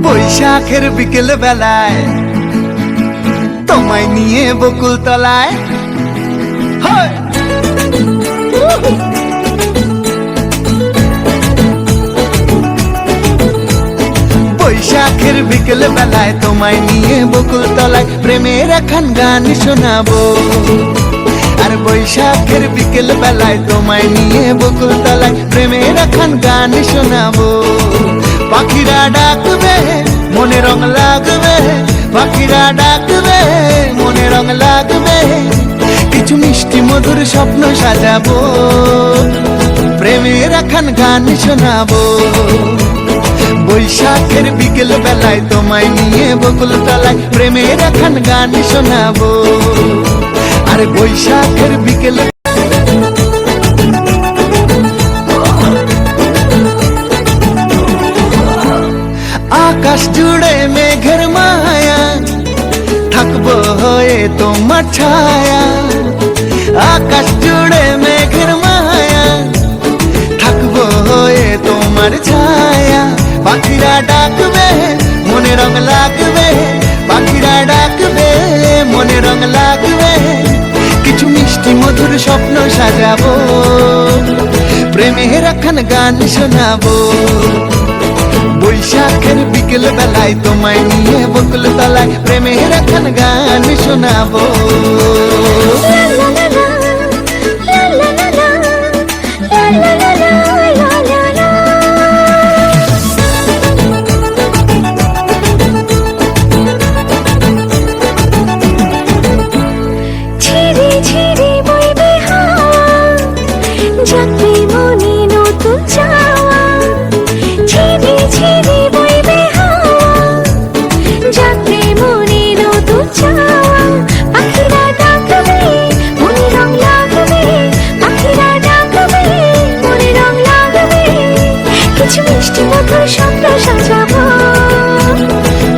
বৈশাখের বিকেল বেলায় তোমায় নিয়ে বকুল তলায় বৈশাখের বিকেল বেলায় তোমায় নিয়ে বকুল তলায় প্রেমের এখন গান শোনাবো। আর বৈশাখের বিকেল বেলায় তোমায় নিয়ে বকুল তলায় প্রেমের এখন গান শোনাবো। পাখিরা ডাকবে মনে রং লাগবে, পাখিরা ডাকবে মনে রং লাগবে, কিছু মিষ্টি মধুর স্বপ্ন সাজাবো, প্রেমের এখন গান শোনাবো। বৈশাখের বিকেল বেলায় তোমায় নিয়ে বকুল তলায় প্রেমের এখন গান শোনাবো। আর বৈশাখের বিকেল আকাশ জুড়ে মেঘের মায়া, থাকবো হয়ে তোমার ছায়া। আকাশ জুড়ে মেঘের মায়া, থাকবো হয়ে তোমার ছায়া। পাখিরা ডাকবে মনে রং লাগবে, পাখিরা ডাকবে মনে রং লাগবে, কিছু মিষ্টি মধুর স্বপ্ন সাজাবো, প্রেমের এখন গান শোনাবো। বৈশাখের বিকেল বেলায় তোমায় নিয়ে বকুল তলায় প্রেমের এখন গান শোনাবো।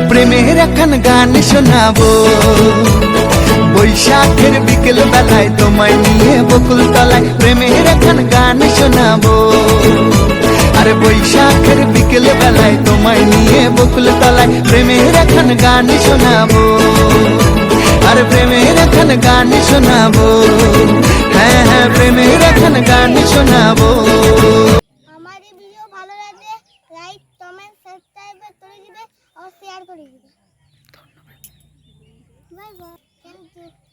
প্রেমের এখন গান শোনাবো। বৈশাখের বিকেল বেলায় তোমায় নিয়ে বকুল তলায় প্রেমের এখন গান শোনাবো। আর বৈশাখের বিকেল বেলায় তোমায় নিয়ে বকুল তলায় প্রেমের এখন গান শোনাবো। আর প্রেমের এখন গান শোনাবো, হ্যাঁ হ্যাঁ প্রেমের এখন গান শোনাবো। আমার এই ভিডিও ভালো লাগলে লাইক কমেন্ট সাবস্ক্রাইব করে দিবে আর শেয়ার করে দিবে। ধন্যবাদ। Bye bye. Thank you.